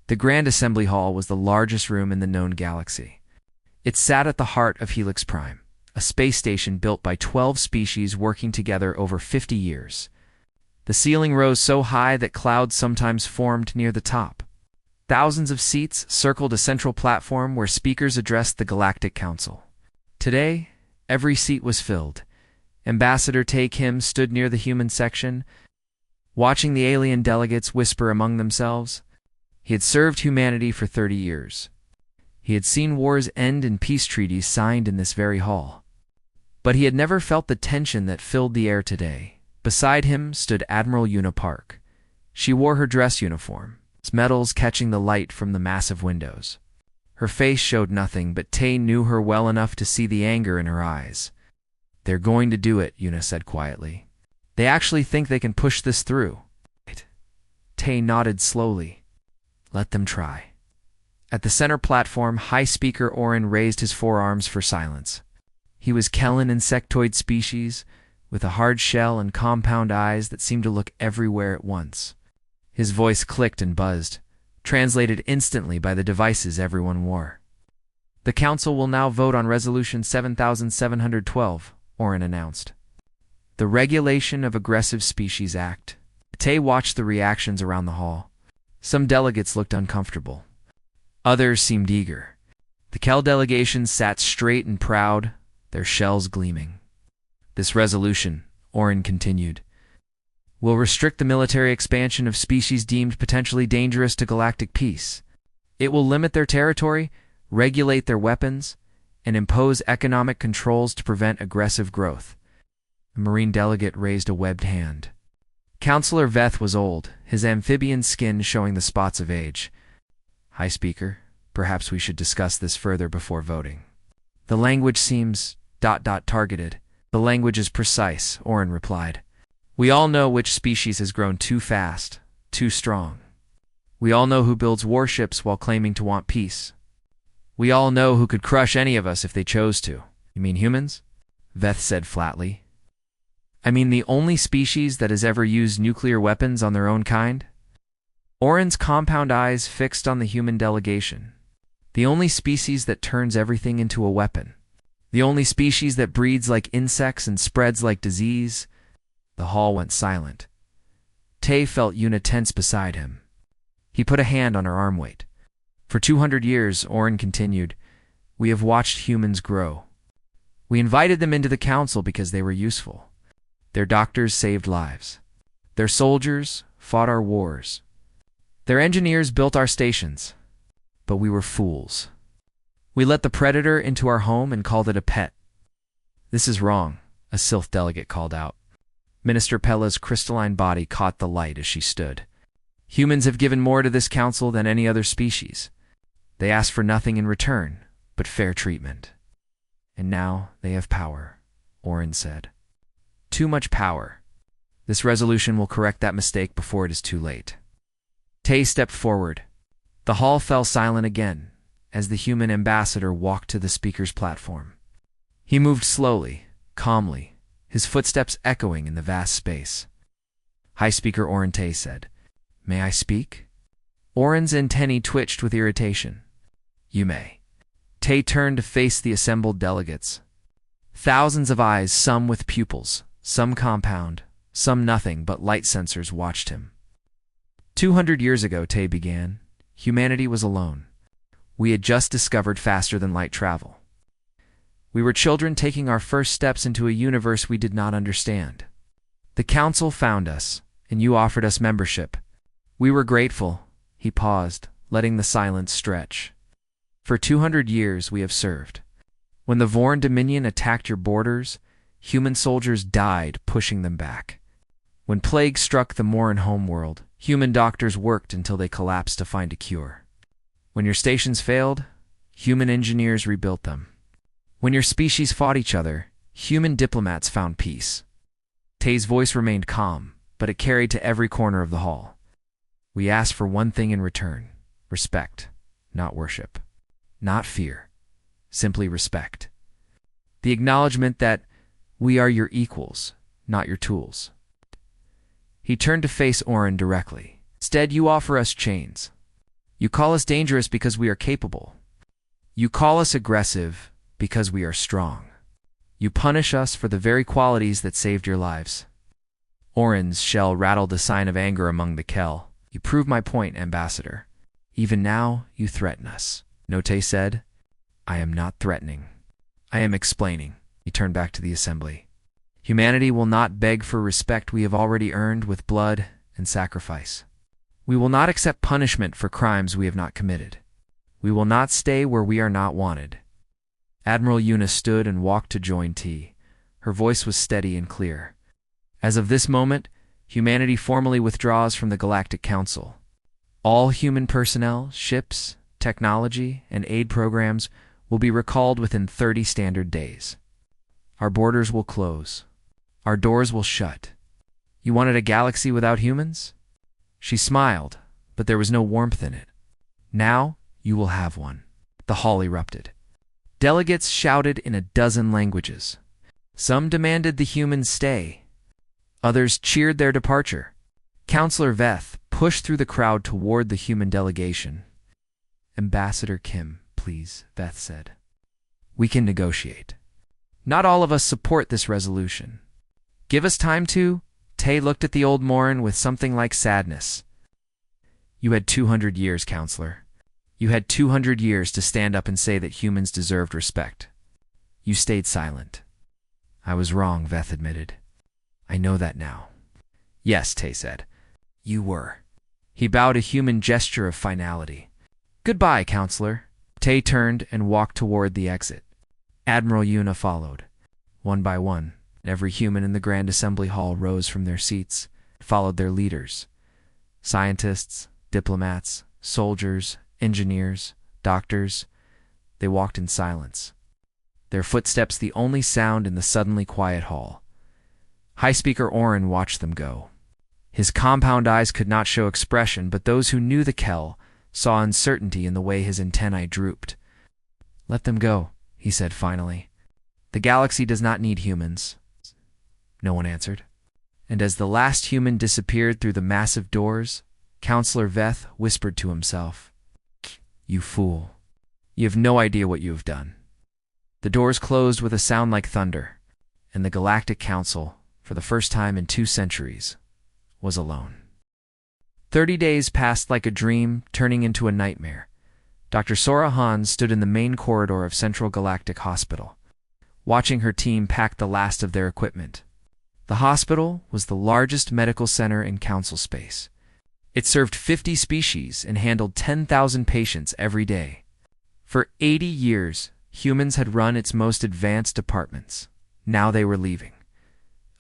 The Grand Assembly Hall was the largest room in the known galaxy. It sat at the heart of Helix Prime, a space station built by 12 species working together over 50 years. The ceiling rose so high that clouds sometimes formed near the top. Thousands of seats circled a central platform where speakers addressed the Galactic Council. Today, every seat was filled. Ambassador Tae Kim stood near the human section, watching the alien delegates whisper among themselves. He had served humanity for 30 years. He had seen wars end and peace treaties signed in this very hall. But he had never felt the tension that filled the air today. Beside him stood Admiral Una Park. She wore her dress uniform, its metals catching the light from the massive windows. Her face showed nothing, but Tae knew her well enough to see the anger in her eyes. "They're going to do it," Una said quietly. "They actually think they can push this through." Tae nodded slowly. "Let them try." At the center platform, High Speaker Orin raised his forearms for silence. He was Kellen insectoid species, with a hard shell and compound eyes that seemed to look everywhere at once. His voice clicked and buzzed, translated instantly by the devices everyone wore. "The Council will now vote on Resolution 7712, Orin announced. "The Regulation of Aggressive Species Act." Tae watched the reactions around the hall. Some delegates looked uncomfortable. Others seemed eager. The Kel delegation sat straight and proud, their shells gleaming. "This resolution," Orin continued, "will restrict the military expansion of species deemed potentially dangerous to galactic peace. It will limit their territory, regulate their weapons, and impose economic controls to prevent aggressive growth." The Marine delegate raised a webbed hand. Counselor Veth was old, his amphibian skin showing the spots of age. "High Speaker, perhaps we should discuss this further before voting. The language seems ... targeted. The language is precise," Orin replied. "We all know which species has grown too fast, too strong. We all know who builds warships while claiming to want peace. We all know who could crush any of us if they chose to." "You mean humans?" Veth said flatly. "I mean the only species that has ever used nuclear weapons on their own kind." Orin's compound eyes fixed on the human delegation. "The only species that turns everything into a weapon. The only species that breeds like insects and spreads like disease." The hall went silent. Tae felt Una tense beside him. He put a hand on her arm weight. "For 200 years, Orin continued, we have watched humans grow. We invited them into the council because they were useful. Their doctors saved lives. Their soldiers fought our wars. Their engineers built our stations. But we were fools. We let the predator into our home and called it a pet." "This is wrong," a Sylph delegate called out. Minister Pella's crystalline body caught the light as she stood. "Humans have given more to this council than any other species. They asked for nothing in return but fair treatment. And now they have power," Orin said. "Too much power. This resolution will correct that mistake before it is too late." Tae stepped forward. The hall fell silent again as the human ambassador walked to the speaker's platform. He moved slowly, calmly, his footsteps echoing in the vast space. "High Speaker Orin," Tae said. "May I speak?" Orin's antennae twitched with irritation. "You may." Tae turned to face the assembled delegates. Thousands of eyes, some with pupils, some compound, some nothing but light sensors, watched him. 200 years ago, Tae began, humanity was alone. We had just discovered faster-than-light travel. We were children taking our first steps into a universe we did not understand. The Council found us, and you offered us membership. We were grateful." He paused, letting the silence stretch. "For 200 years we have served. When the Vorn Dominion attacked your borders, human soldiers died pushing them back. When plague struck the Morin homeworld, human doctors worked until they collapsed to find a cure. When your stations failed, human engineers rebuilt them. When your species fought each other, human diplomats found peace." Tae's voice remained calm, but it carried to every corner of the hall. "We ask for one thing in return: respect, not worship, not fear, simply respect. The acknowledgement that we are your equals, not your tools." He turned to face Orin directly. "Instead, you offer us chains. You call us dangerous because we are capable. You call us aggressive because we are strong. You punish us for the very qualities that saved your lives. Orin's shell rattled a sign of anger among the Kel. You prove my point, Ambassador. Even now, you threaten us. Note said, I am not threatening. I am explaining. He turned back to the assembly. Humanity will not beg for respect we have already earned with blood and sacrifice. We will not accept punishment for crimes we have not committed. We will not stay where we are not wanted. Admiral Una stood and walked to join T. Her voice was steady and clear. As of this moment, humanity formally withdraws from the Galactic Council. All human personnel, ships, technology, and aid programs will be recalled within 30 standard days. Our borders will close. Our doors will shut. You wanted a galaxy without humans? She smiled, but there was no warmth in it. Now you will have one. The hall erupted. Delegates shouted in a dozen languages. Some demanded the humans stay. Others cheered their departure. Counselor Veth pushed through the crowd toward the human delegation. Ambassador Kim, please, Veth said. We can negotiate. Not all of us support this resolution. Give us time to... Tay looked at the old Morin with something like sadness. You had 200 years, Counselor. You had 200 years to stand up and say that humans deserved respect. You stayed silent. I was wrong, Veth admitted. I know that now. Yes, Tay said. You were. He bowed a human gesture of finality. Goodbye, Counselor. Tay turned and walked toward the exit. Admiral Una followed. One by one, every human in the Grand Assembly Hall rose from their seats, followed their leaders. Scientists, diplomats, soldiers, engineers, doctors, they walked in silence. Their footsteps the only sound in the suddenly quiet hall. High Speaker Orin watched them go. His compound eyes could not show expression, but those who knew the Kel saw uncertainty in the way his antennae drooped. Let them go, he said finally. The galaxy does not need humans. No one answered. And as the last human disappeared through the massive doors, Counselor Veth whispered to himself, You fool. You have no idea what you have done. The doors closed with a sound like thunder, and the Galactic Council, for the first time in 2 centuries, was alone. 30 days passed like a dream, turning into a nightmare. Dr. Sora Han stood in the main corridor of Central Galactic Hospital, watching her team pack the last of their equipment. The hospital was the largest medical center in Council space. It served 50 species and handled 10,000 patients every day. For 80 years, humans had run its most advanced departments. Now they were leaving.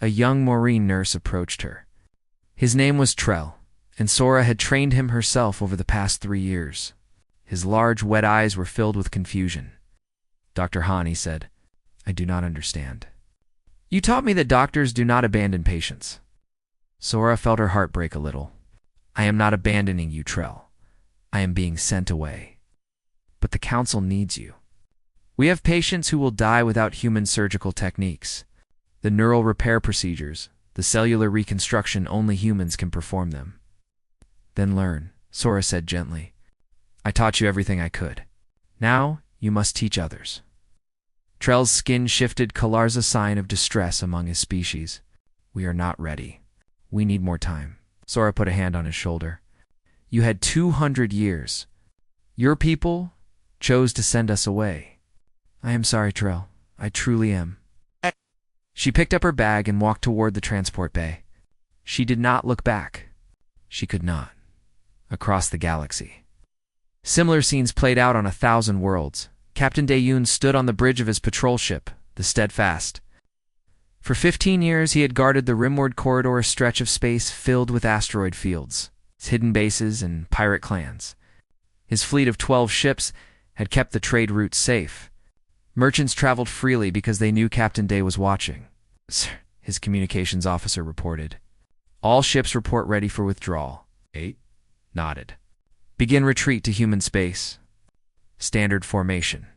A young Maureen nurse approached her. His name was Trell, and Sora had trained him herself over the past 3 years. His large, wet eyes were filled with confusion. Dr. Han, he said, I do not understand. You taught me that doctors do not abandon patients. Sora felt her heart break a little. I am not abandoning you, Trell. I am being sent away. But the Council needs you. We have patients who will die without human surgical techniques. The neural repair procedures, the cellular reconstruction, only humans can perform them. Then learn, Sora said gently. I taught you everything I could. Now you must teach others. Trell's skin shifted, Kalar's a sign of distress among his species. We are not ready. We need more time. Sora put a hand on his shoulder. You had 200 years. Your people chose to send us away. I am sorry, Trell. I truly am. She picked up her bag and walked toward the transport bay. She did not look back. She could not. Across the galaxy. Similar scenes played out on 1,000 worlds. Captain Dayoon stood on the bridge of his patrol ship, the Steadfast. For 15 years, he had guarded the rimward corridor, a stretch of space filled with asteroid fields, hidden bases, and pirate clans. His fleet of 12 ships had kept the trade routes safe. Merchants traveled freely because they knew Captain Day was watching. His communications officer reported. All ships report ready for withdrawal. 8 nodded. Begin retreat to human space. Standard formation.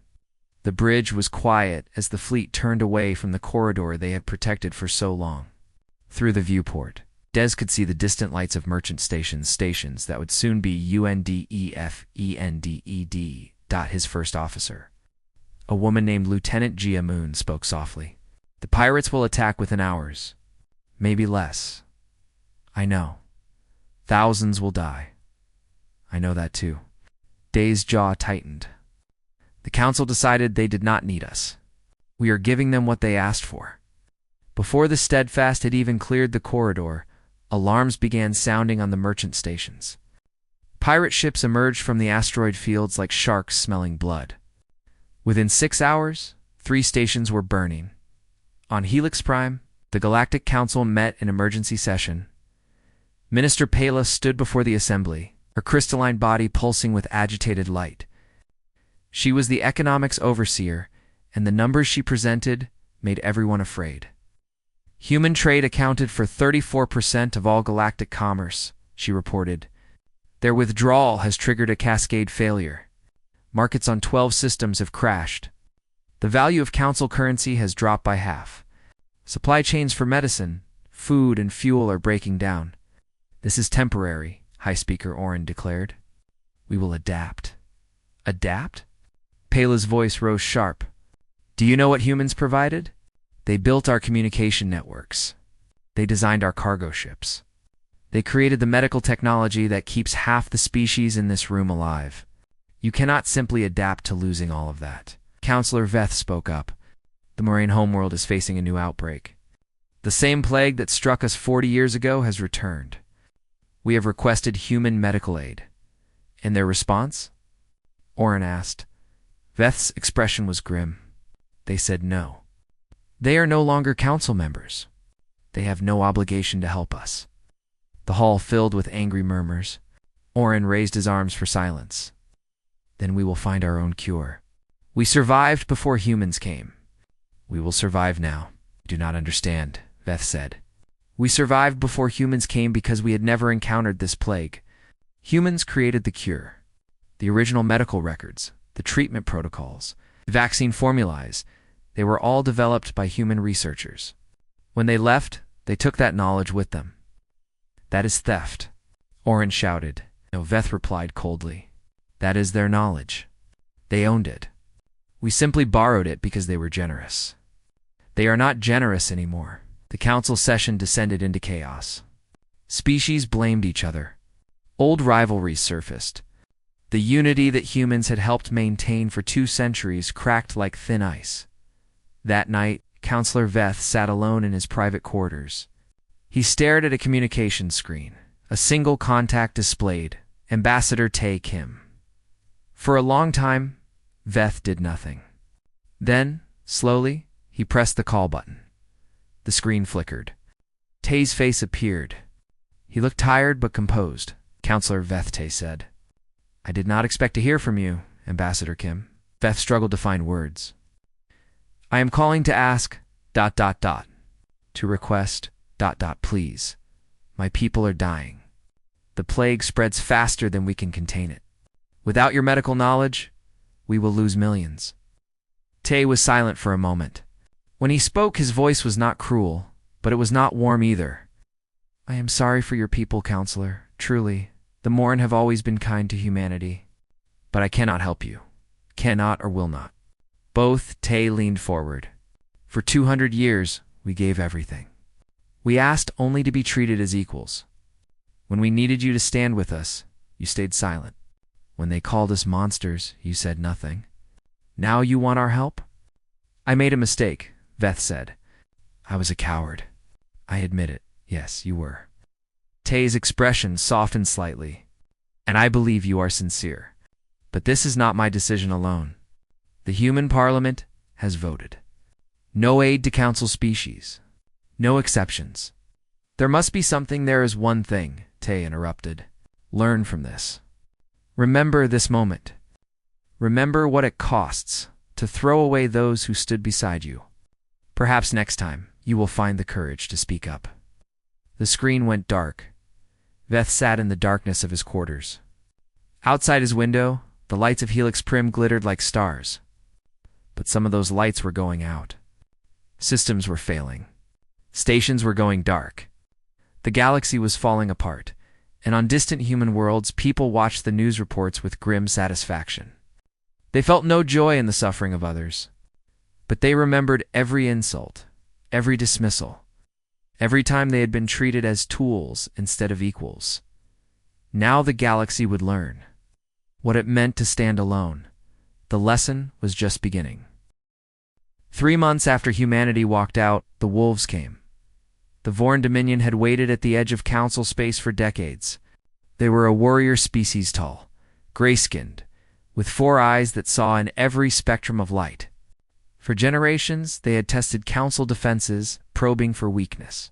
The bridge was quiet as the fleet turned away from the corridor they had protected for so long. Through the viewport, Des could see the distant lights of merchant stations that would soon be UNDEFENDED. His first officer, a woman named Lieutenant Gia Moon, spoke softly. The pirates will attack within hours. Maybe less. I know. Thousands will die. I know that too. Day's jaw tightened. The council decided they did not need us. We are giving them what they asked for. Before the Steadfast had even cleared the corridor, alarms began sounding on the merchant stations. Pirate ships emerged from the asteroid fields like sharks smelling blood. Within 6 hours, 3 stations were burning. On Helix Prime, the Galactic Council met in emergency session. Minister Pela stood before the assembly, her crystalline body pulsing with agitated light. She was the economics overseer, and the numbers she presented made everyone afraid. Human trade accounted for 34% of all galactic commerce, she reported. Their withdrawal has triggered a cascade failure. Markets on 12 systems have crashed. The value of council currency has dropped by half. Supply chains for medicine, food, and fuel are breaking down. This is temporary, High Speaker Oren declared. We will adapt. Adapt? Pela's voice rose sharp. Do you know what humans provided? They built our communication networks. They designed our cargo ships. They created the medical technology that keeps half the species in this room alive. You cannot simply adapt to losing all of that. Counselor Veth spoke up. The Moraine homeworld is facing a new outbreak. The same plague that struck us 40 years ago has returned. We have requested human medical aid. And their response? Oren asked. Veth's expression was grim. They said no. They are no longer council members. They have no obligation to help us. The hall filled with angry murmurs. Oren raised his arms for silence. Then we will find our own cure. We survived before humans came. We will survive now. Do not understand, Veth said. We survived before humans came because we had never encountered this plague. Humans created the cure. The original medical records, the treatment protocols, the vaccine formulae, they were all developed by human researchers. When they left, they took that knowledge with them. That is theft, Oren shouted. No, Veth replied coldly. That is their knowledge. They owned it. We simply borrowed it because they were generous. They are not generous anymore. The council session descended into chaos. Species blamed each other. Old rivalries surfaced. The unity that humans had helped maintain for 2 centuries cracked like thin ice. That night, Counselor Veth sat alone in his private quarters. He stared at a communication screen. A single contact displayed, Ambassador Tae Kim. For a long time, Veth did nothing. Then, slowly, he pressed the call button. The screen flickered. Tae's face appeared. He looked tired but composed. Counselor Veth, Tae said. I did not expect to hear from you, Ambassador Kim. Veth struggled to find words. I am calling to ask... To request... Please. My people are dying. The plague spreads faster than we can contain it. Without your medical knowledge, we will lose millions. Tae was silent for a moment. When he spoke, his voice was not cruel, but it was not warm either. I am sorry for your people, Counselor. Truly, the Morin have always been kind to humanity. But I cannot help you. Cannot or will not. Both Tae leaned forward. For 200 years, we gave everything. We asked only to be treated as equals. When we needed you to stand with us, you stayed silent. When they called us monsters, you said nothing. Now you want our help? I made a mistake, Veth said. I was a coward. I admit it. Yes, you were. Tae's expression softened slightly. And I believe you are sincere. But this is not my decision alone. The human parliament has voted. No aid to council species. No exceptions. There must be something. There is one thing, Tae interrupted. Learn from this. Remember this moment. Remember what it costs to throw away those who stood beside you. Perhaps next time you will find the courage to speak up. The screen went dark. Veth sat in the darkness of his quarters. Outside his window, the lights of Helix Prim glittered like stars. But some of those lights were going out. Systems were failing. Stations were going dark. The galaxy was falling apart, and on distant human worlds, people watched the news reports with grim satisfaction. They felt no joy in the suffering of others, but they remembered every insult, every dismissal, every time they had been treated as tools instead of equals. Now the galaxy would learn what it meant to stand alone. The lesson was just beginning. 3 months after humanity walked out, the wolves came. The Vorn Dominion had waited at the edge of Council space for decades. They were a warrior species, tall, gray-skinned, with 4 eyes that saw in every spectrum of light. For generations, they had tested Council defenses, probing for weakness.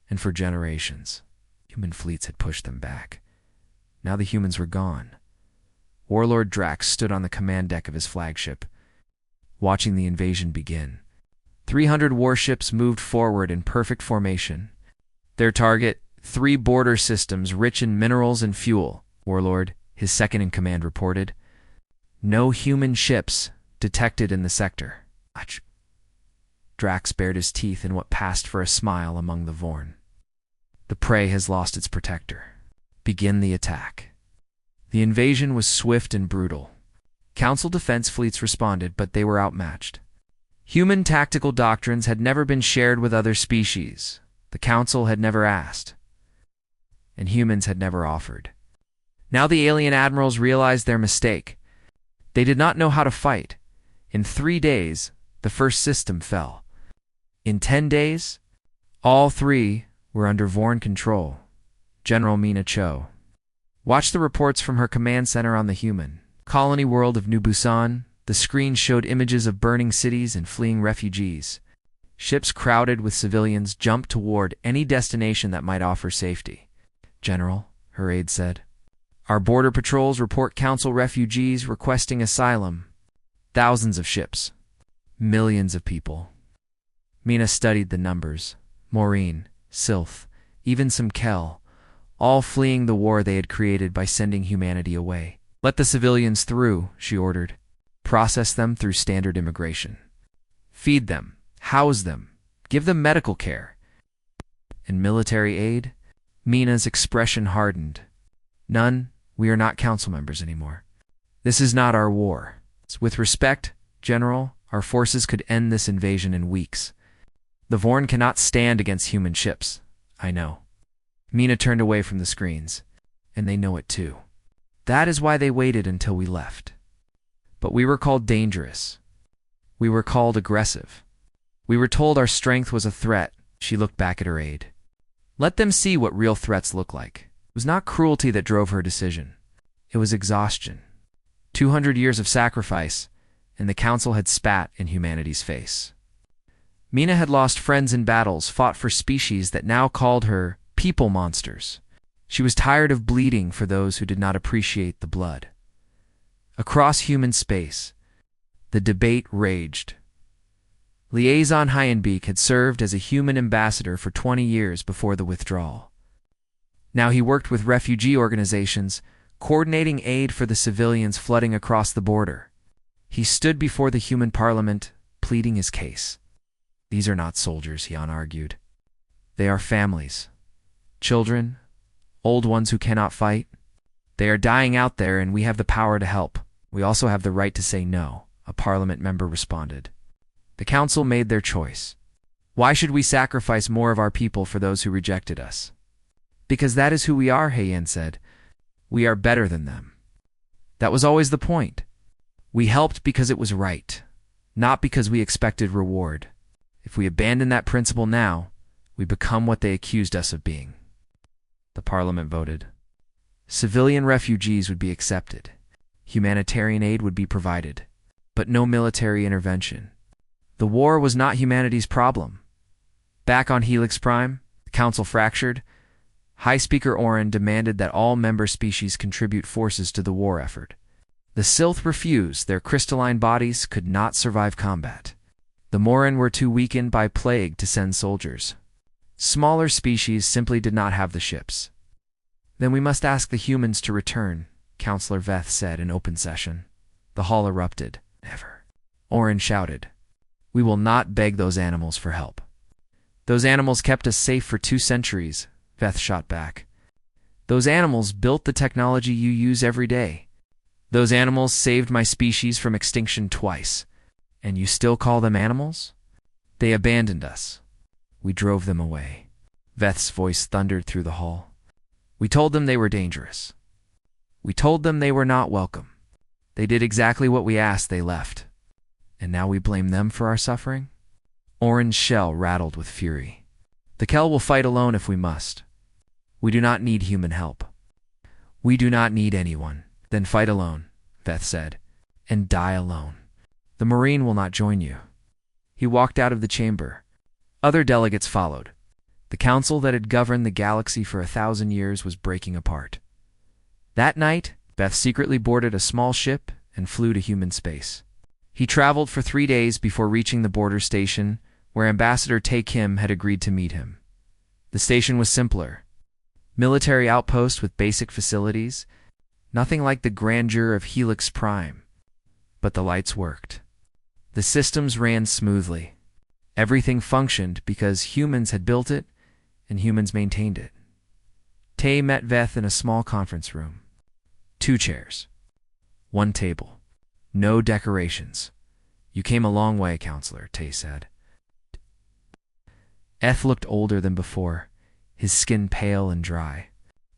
And for generations, human fleets had pushed them back. Now the humans were gone. Warlord Drax stood on the command deck of his flagship, watching the invasion begin. 300 warships moved forward in perfect formation. Their target, 3 border systems rich in minerals and fuel, Warlord, his second-in-command, reported. No human ships detected in the sector. Drax bared his teeth in what passed for a smile among the Vorn. The prey has lost its protector. Begin the attack. The invasion was swift and brutal. Council defense fleets responded, but they were outmatched. Human tactical doctrines had never been shared with other species. The Council had never asked, and humans had never offered. Now the alien admirals realized their mistake. They did not know how to fight. In 3 days, the first system fell. In 10 days, all 3 were under Vorn control. General Mina Cho watched the reports from her command center on the human colony world of New Busan. The screen showed images of burning cities and fleeing refugees. Ships crowded with civilians jumped toward any destination that might offer safety. General, her aide said, our border patrols report Council refugees requesting asylum. Thousands of ships. Millions of people. Mina studied the numbers. Maureen, Sylph, even some Kel, all fleeing the war they had created by sending humanity away. Let the civilians through, she ordered. Process them through standard immigration. Feed them, house them, give them medical care. And military aid? Mina's expression hardened. None, we are not council members anymore. This is not our war. With respect, General, our forces could end this invasion in weeks. The Vorn cannot stand against human ships. I know. Mina turned away from the screens, and they know it too. That is why they waited until we left. But we were called dangerous. We were called aggressive. We were told our strength was a threat. She looked back at her aide. Let them see what real threats look like. It was not cruelty that drove her decision. It was exhaustion. 200 years of sacrifice, and the Council had spat in humanity's face. Mina had lost friends in battles fought for species that now called her people monsters. She was tired of bleeding for those who did not appreciate the blood. Across human space, the debate raged. Liaison Hyenbeek had served as a human ambassador for 20 years before the withdrawal. Now he worked with refugee organizations, coordinating aid for the civilians flooding across the border. He stood before the human parliament, pleading his case. These are not soldiers, Hyun argued. They are families. Children, old ones who cannot fight. They are dying out there, and we have the power to help. We also have the right to say no, a parliament member responded. The council made their choice. Why should we sacrifice more of our people for those who rejected us? Because that is who we are, Heian said. We are better than them. That was always the point. We helped because it was right, not because we expected reward. If we abandon that principle now, we become what they accused us of being. The parliament voted. Civilian refugees would be accepted. Humanitarian aid would be provided, but no military intervention. The war was not humanity's problem. Back on Helix Prime, the council fractured. High Speaker Oren demanded that all member species contribute forces to the war effort. The Sylph refused. Their crystalline bodies could not survive combat. The Morin were too weakened by plague to send soldiers. Smaller species simply did not have the ships. Then we must ask the humans to return, Councillor Veth said in open session. The hall erupted. Never. Oren shouted. We will not beg those animals for help. Those animals kept us safe for 2 centuries. Veth shot back. Those animals built the technology you use every day. Those animals saved my species from extinction twice. And you still call them animals? They abandoned us. We drove them away. Veth's voice thundered through the hall. We told them they were dangerous. We told them they were not welcome. They did exactly what we asked, they left. And now we blame them for our suffering? Orange Shell rattled with fury. The Kell will fight alone if we must. We do not need human help. We do not need anyone. Then fight alone, Veth said, and die alone. The Marine will not join you. He walked out of the chamber. Other delegates followed. The council that had governed the galaxy for 1,000 years was breaking apart. That night, Veth secretly boarded a small ship and flew to human space. He traveled for 3 days before reaching the border station, where Ambassador Tae Kim had agreed to meet him. The station was simpler. Military outpost with basic facilities, nothing like the grandeur of Helix Prime. But the lights worked. The systems ran smoothly. Everything functioned because humans had built it and humans maintained it. Tae met Veth in a small conference room. 2 chairs. 1 table. No decorations. You came a long way, Counselor, Tae said. Eth looked older than before, his skin pale and dry.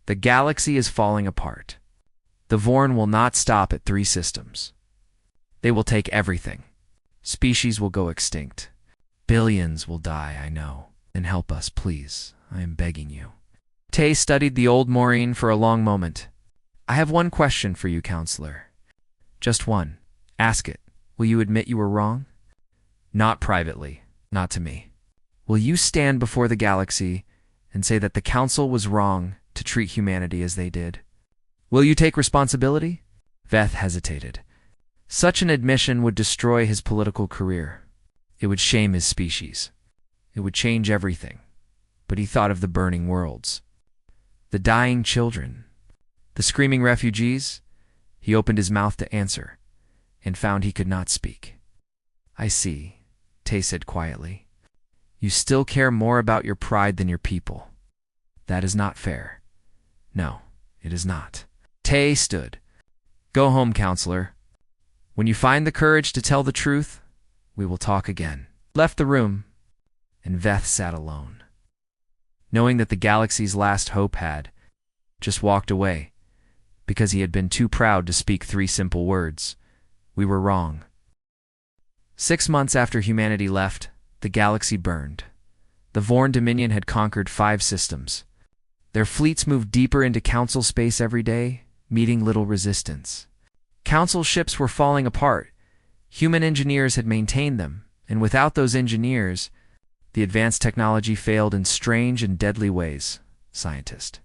The galaxy is falling apart. The Vorn will not stop at 3 systems. They will take everything. Species will go extinct. Billions will die, I know. Then help us, please. I am begging you. Tae studied the old Maureen for a long moment. I have one question for you, Counselor. Just one. Ask it. Will you admit you were wrong? Not privately. Not to me. Will you stand before the galaxy and say that the Council was wrong to treat humanity as they did? Will you take responsibility? Veth hesitated. Such an admission would destroy his political career. It would shame his species. It would change everything. But he thought of the burning worlds. The dying children. The screaming refugees. He opened his mouth to answer, and found he could not speak. I see, Tae said quietly. You still care more about your pride than your people. That is not fair. No, it is not. Tae stood. Go home, Counselor. When you find the courage to tell the truth, we will talk again. Left the room, and Veth sat alone. Knowing that the galaxy's last hope had just walked away because he had been too proud to speak 3 simple words. We were wrong. 6 months after humanity left, the galaxy burned. The Vorn Dominion had conquered 5 systems. Their fleets moved deeper into Council space every day, meeting little resistance. Council ships were falling apart. Human engineers had maintained them, and without those engineers, the advanced technology failed in strange and deadly ways. Scientist.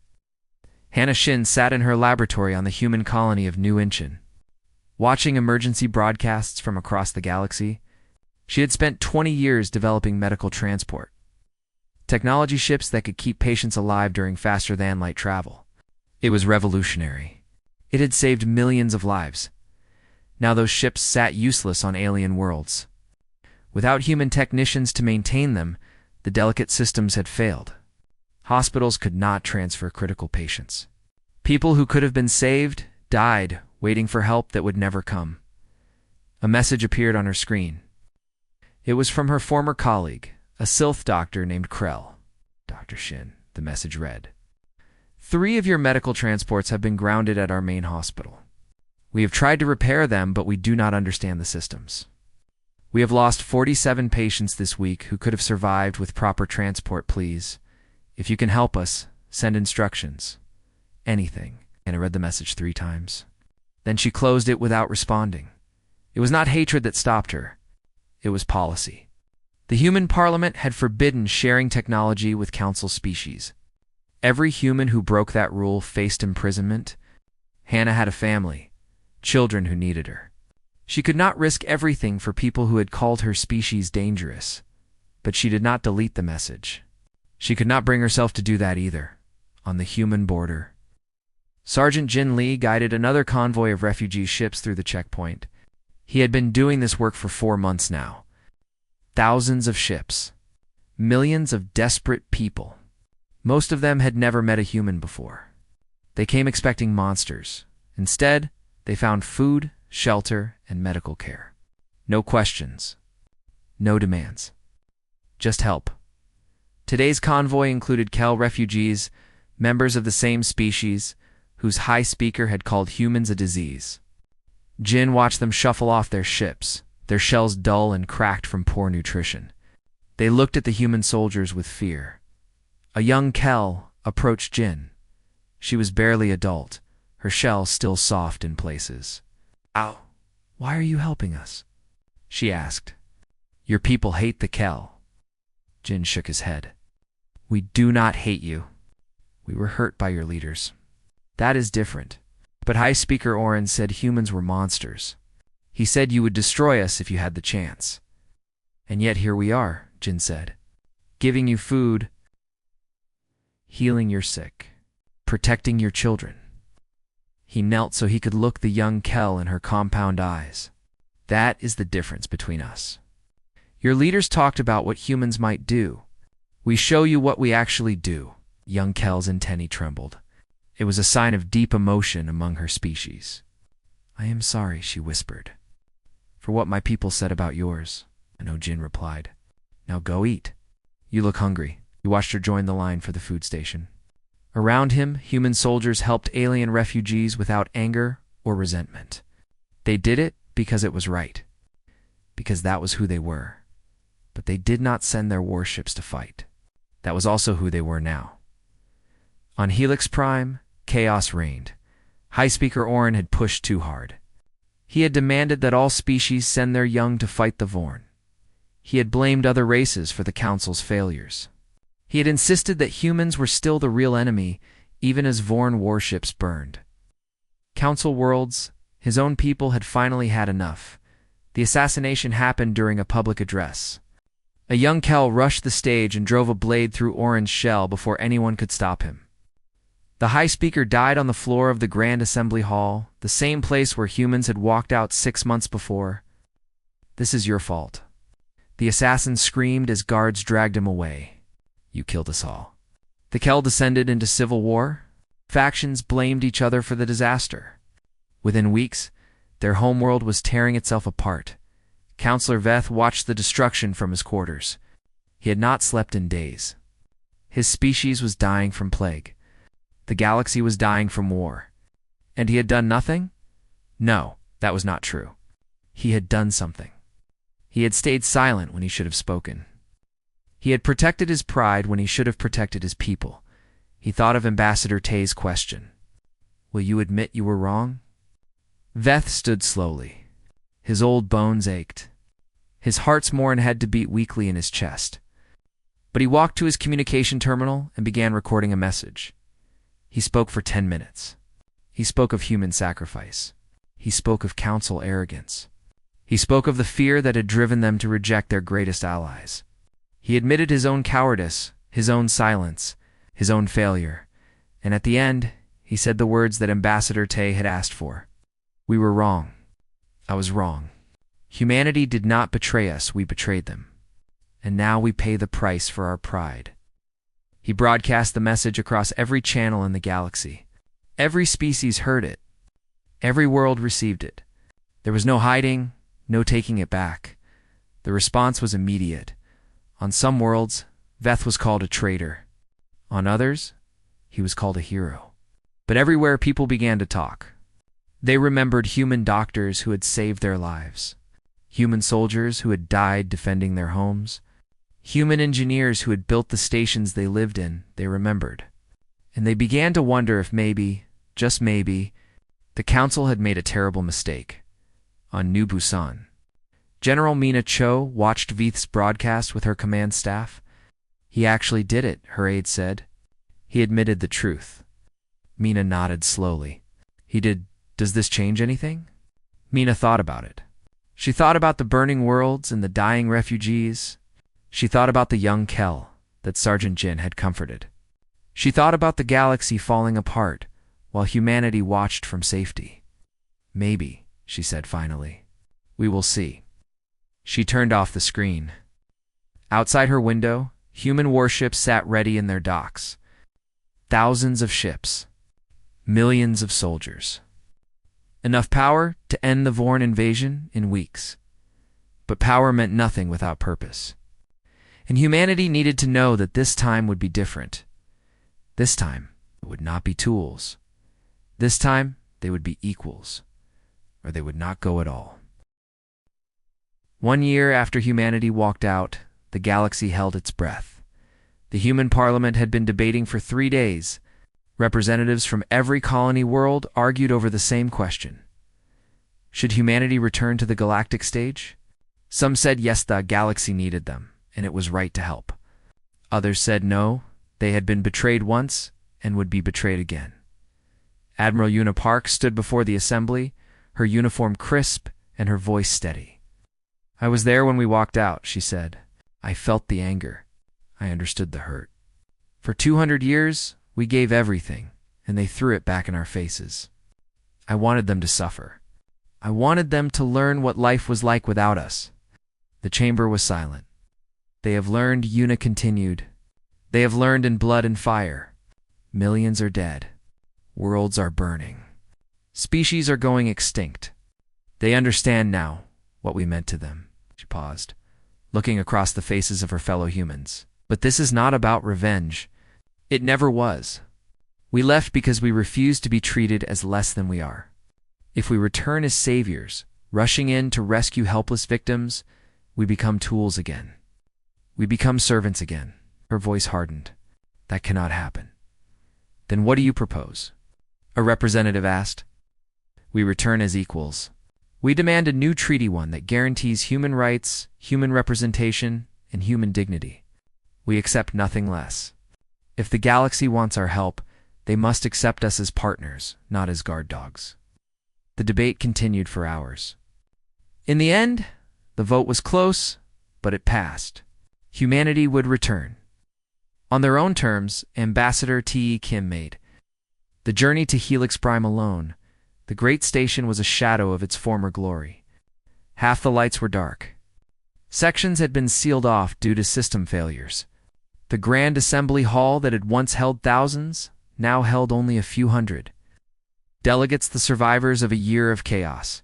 Hannah Shin sat in her laboratory on the human colony of New Incheon. Watching emergency broadcasts from across the galaxy, she had spent 20 years developing medical transport. Technology ships that could keep patients alive during faster-than-light travel. It was revolutionary. It had saved millions of lives. Now those ships sat useless on alien worlds. Without human technicians to maintain them, the delicate systems had failed. Hospitals could not transfer critical patients. People who could have been saved died, waiting for help that would never come. A message appeared on her screen. It was from her former colleague, a Sylph doctor named Krell. Dr. Shin, the message read. 3 of your medical transports have been grounded at our main hospital. We have tried to repair them, but we do not understand the systems. We have lost 47 patients this week who could have survived with proper transport, please. If you can help us, send instructions. Anything. And I read the message 3 times. Then she closed it without responding. It was not hatred that stopped her. It was policy. The human parliament had forbidden sharing technology with council species. Every human who broke that rule faced imprisonment. Hannah had a family, children who needed her. She could not risk everything for people who had called her species dangerous, but she did not delete the message. She could not bring herself to do that either, on the human border. Sergeant Jin Lee guided another convoy of refugee ships through the checkpoint. He had been doing this work for 4 months now. Thousands of ships. Millions of desperate people. Most of them had never met a human before. They came expecting monsters. Instead, they found food, shelter, and medical care. No questions. No demands. Just help. Today's convoy included Kel refugees, members of the same species, whose high speaker had called humans a disease. Jin watched them shuffle off their ships, their shells dull and cracked from poor nutrition. They looked at the human soldiers with fear. A young Kel approached Jin. She was barely adult, her shell still soft in places. "Ow, why are you helping us?" she asked. "Your people hate the Kel." Jin shook his head. "We do not hate you. We were hurt by your leaders. That is different. But High Speaker Oren said humans were monsters. He said you would destroy us if you had the chance. And yet here we are," Jin said. "Giving you food, healing your sick, protecting your children." He knelt so he could look the young Kel in her compound eyes. "That is the difference between us. Your leaders talked about what humans might do. We show you what we actually do." Young Kel's antennae trembled. It was a sign of deep emotion among her species. "I am sorry," she whispered, "for what my people said about yours." "I know," Jin replied. "Now go eat. You look hungry." He watched her join the line for the food station. Around him, human soldiers helped alien refugees without anger or resentment. They did it because it was right, because that was who they were. But they did not send their warships to fight. That was also who they were now. On Helix Prime, chaos reigned. High Speaker Oren had pushed too hard. He had demanded that all species send their young to fight the Vorn. He had blamed other races for the Council's failures. He had insisted that humans were still the real enemy, even as Vorn warships burned. Council worlds, his own people had finally had enough. The assassination happened during a public address. A young Kel rushed the stage and drove a blade through Oren's shell before anyone could stop him. The High Speaker died on the floor of the Grand Assembly Hall, the same place where humans had walked out 6 months before. "This is your fault." The assassin screamed as guards dragged him away. "You killed us all." The Kel descended into civil war. Factions blamed each other for the disaster. Within weeks, their homeworld was tearing itself apart. Counselor Veth watched the destruction from his quarters. He had not slept in days. His species was dying from plague. The galaxy was dying from war. And he had done nothing? No, that was not true. He had done something. He had stayed silent when he should have spoken. He had protected his pride when he should have protected his people. He thought of Ambassador Tay's question. "Will you admit you were wrong?" Veth stood slowly. His old bones ached. His heart's morn had to beat weakly in his chest. But he walked to his communication terminal and began recording a message. He spoke for 10 minutes. He spoke of human sacrifice. He spoke of council arrogance. He spoke of the fear that had driven them to reject their greatest allies. He admitted his own cowardice, his own silence, his own failure. And at the end, he said the words that Ambassador Tay had asked for. "We were wrong. I was wrong. Humanity did not betray us, we betrayed them. And now we pay the price for our pride." He broadcast the message across every channel in the galaxy. Every species heard it. Every world received it. There was no hiding, no taking it back. The response was immediate. On some worlds, Veth was called a traitor. On others, he was called a hero. But everywhere people began to talk. They remembered human doctors who had saved their lives, human soldiers who had died defending their homes, human engineers who had built the stations they lived in. They remembered. And they began to wonder if maybe, just maybe, the Council had made a terrible mistake. On New Busan, General Mina Cho watched Veth's broadcast with her command staff. "He actually did it," her aide said. "He admitted the truth." Mina nodded slowly. "He did. Does this change anything?" Mina thought about it. She thought about the burning worlds and the dying refugees. She thought about the young Kel that Sergeant Jin had comforted. She thought about the galaxy falling apart while humanity watched from safety. "Maybe," she said finally. "We will see." She turned off the screen. Outside her window, human warships sat ready in their docks. thousands of ships, millions of soldiers. Enough power to end the Vorn invasion in weeks. But power meant nothing without purpose. And humanity needed to know that this time would be different. This time, it would not be tools. This time, they would be equals, or they would not go at all. 1 year after humanity walked out, the galaxy held its breath. The human parliament had been debating for 3 days. Representatives from every colony world argued over the same question. Should humanity return to the galactic stage? Some said yes, the galaxy needed them, and it was right to help. Others said no, they had been betrayed once and would be betrayed again. Admiral Una Park stood before the assembly, her uniform crisp and her voice steady. "I was there when we walked out," she said. "I felt the anger. I understood the hurt. For 200 years, we gave everything, and they threw it back in our faces. I wanted them to suffer. I wanted them to learn what life was like without us." The chamber was silent. "They have learned," Una continued. "They have learned in blood and fire. Millions are dead. Worlds are burning. Species are going extinct. They understand now what we meant to them." She paused, looking across the faces of her fellow humans. "But this is not about revenge. It never was. We left because we refused to be treated as less than we are. If we return as saviors, rushing in to rescue helpless victims, we become tools again. We become servants again." Her voice hardened. "That cannot happen." "Then what do you propose?" a representative asked. "We return as equals. We demand a new treaty, one that guarantees human rights, human representation, and human dignity. We accept nothing less. If the galaxy wants our help, they must accept us as partners, not as guard dogs." The debate continued for hours. In the end, the vote was close, but it passed. Humanity would return. On their own terms, Ambassador T. Kim made. The journey to Helix Prime alone, the great station was a shadow of its former glory. Half the lights were dark. Sections had been sealed off due to system failures. The Grand Assembly Hall that had once held thousands now held only a few hundred. Delegates, the survivors of a year of chaos.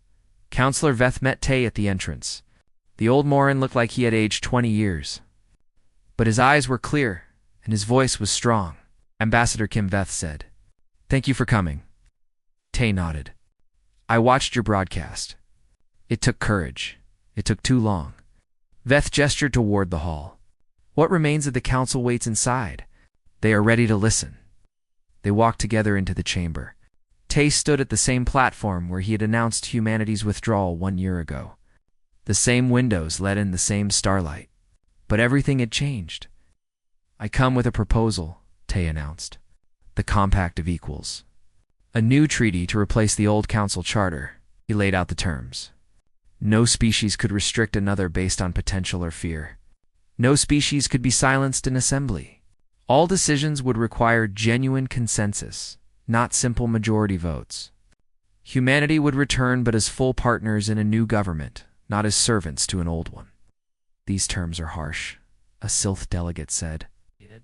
Counselor Veth met Tay at the entrance. The old Morin looked like he had aged 20 years. But his eyes were clear, and his voice was strong. Ambassador Kim Veth said, "Thank you for coming." Tay nodded. "I watched your broadcast. It took courage. It took too long." Veth gestured toward the hall. "What remains of the council waits inside. They are ready to listen." They walked together into the chamber. Tay stood at the same platform where he had announced humanity's withdrawal 1 year ago. The same windows let in the same starlight. But everything had changed. "I come with a proposal," Tay announced. "The Compact of Equals. A new treaty to replace the old council charter." He laid out the terms. No species could restrict another based on potential or fear. No species could be silenced in assembly. All decisions would require genuine consensus, not simple majority votes. Humanity would return but as full partners in a new government, not as servants to an old one. "These terms are harsh," a Sylph delegate said.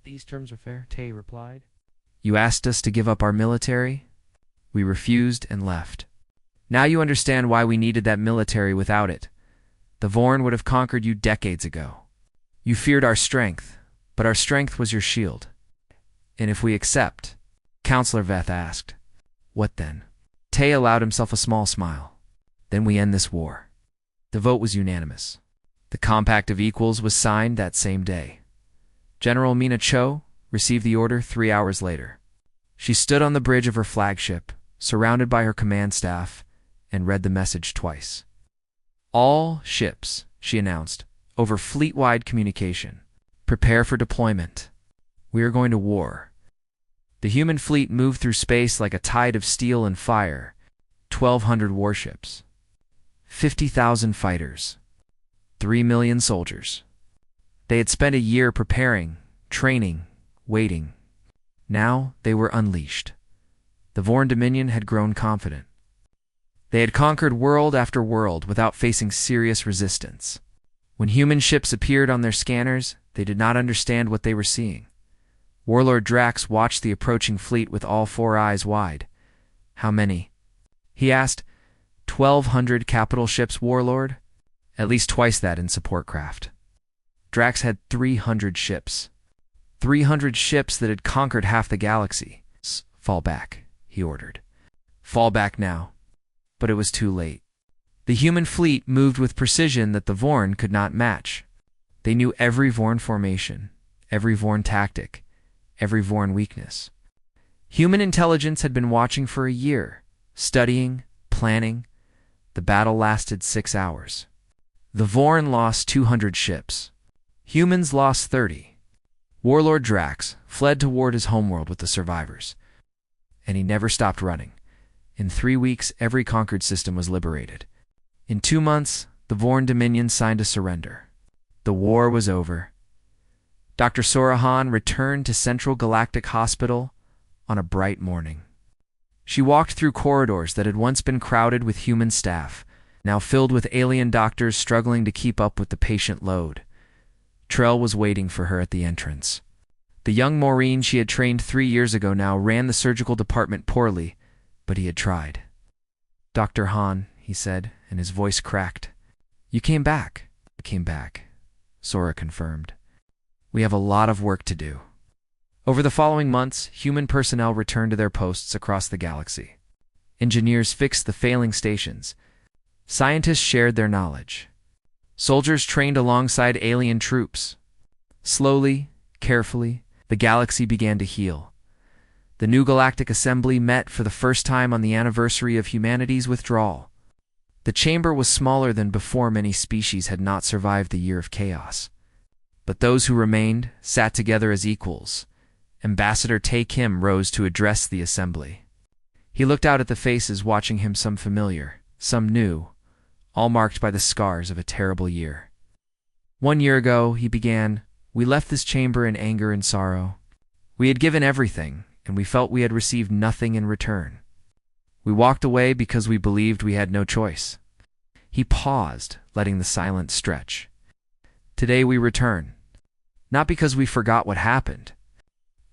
"These terms are fair," Tay replied. "You asked us to give up our military. We refused and left. Now you understand why we needed that military. Without it, the Vorn would have conquered you decades ago. You feared our strength, but our strength was your shield. And if we accept," Counselor Veth asked, "what then?" Tay allowed himself a small smile. "Then we end this war." The vote was unanimous. The Compact of Equals was signed that same day. General Mina Cho received the order 3 hours later. She stood on the bridge of her flagship, surrounded by her command staff, and read the message twice. "All ships," she announced, over fleet-wide communication, "prepare for deployment. We are going to war." The human fleet moved through space like a tide of steel and fire. 1,200 warships, 50,000 fighters, 3 million soldiers. They had spent a year preparing, training, waiting. Now they were unleashed. The Vorn Dominion had grown confident. They had conquered world after world without facing serious resistance. When human ships appeared on their scanners, they did not understand what they were seeing. Warlord Drax watched the approaching fleet with all four eyes wide. "How many?" he asked. 1,200 capital ships, Warlord. At least twice that in support craft. Drax had 300 ships. 300 ships that had conquered half the galaxy. "Fall back," he ordered. "Fall back now." But it was too late. The human fleet moved with precision that the Vorn could not match. They knew every Vorn formation, every Vorn tactic, every Vorn weakness. Human intelligence had been watching for a year, studying, planning. The battle lasted 6 hours. The Vorn lost 200 ships. Humans lost 30. Warlord Drax fled toward his homeworld with the survivors. And he never stopped running. In 3 weeks, every conquered system was liberated. In 2 months, the Vorn Dominion signed a surrender. The war was over. Dr. Sorahan returned to Central Galactic Hospital on a bright morning. She walked through corridors that had once been crowded with human staff, now filled with alien doctors struggling to keep up with the patient load. Trell was waiting for her at the entrance. The young Maureen she had trained 3 years ago now ran the surgical department poorly, but he had tried. "Dr. Hahn," he said, and his voice cracked. "You came back." "I came back," Sora confirmed. "We have a lot of work to do." Over the following months, human personnel returned to their posts across the galaxy. Engineers fixed the failing stations. Scientists shared their knowledge. Soldiers trained alongside alien troops. Slowly, carefully, the galaxy began to heal. The new Galactic Assembly met for the first time on the anniversary of humanity's withdrawal. The chamber was smaller than before. Many species had not survived the year of chaos. But those who remained sat together as equals. Ambassador Tay Kim rose to address the assembly. He looked out at the faces watching him, some familiar, some new, all marked by the scars of a terrible year. "1 year ago," he began, "we left this chamber in anger and sorrow. We had given everything, and we felt we had received nothing in return. We walked away because we believed we had no choice." He paused, letting the silence stretch. "Today we return, not because we forgot what happened,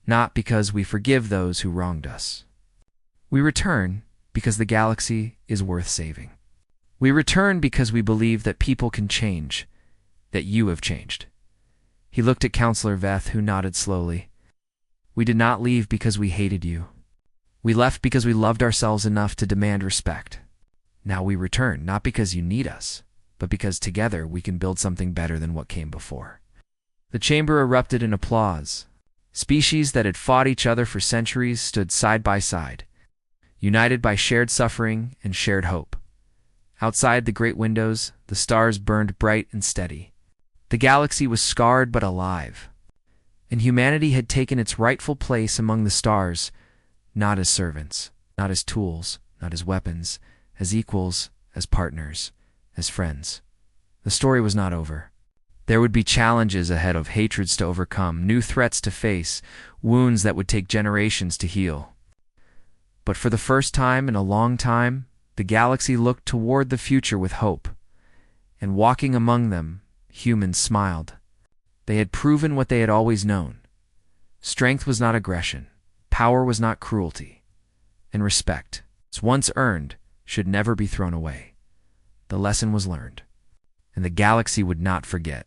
not because we forgive those who wronged us. We return because the galaxy is worth saving. We return because we believe that people can change, that you have changed." He looked at Counselor Veth, who nodded slowly. "We did not leave because we hated you. We left because we loved ourselves enough to demand respect. Now we return, not because you need us, but because together we can build something better than what came before." The chamber erupted in applause. Species that had fought each other for centuries stood side by side, united by shared suffering and shared hope. Outside the great windows, the stars burned bright and steady. The galaxy was scarred but alive, and humanity had taken its rightful place among the stars, not as servants, not as tools, not as weapons, as equals, as partners, as friends. The story was not over. There would be challenges ahead, of hatreds to overcome, new threats to face, wounds that would take generations to heal. But for the first time in a long time, the galaxy looked toward the future with hope. And walking among them, humans smiled. They had proven what they had always known. Strength was not aggression. Power was not cruelty. And respect, once earned, should never be thrown away. The lesson was learned, and the galaxy would not forget.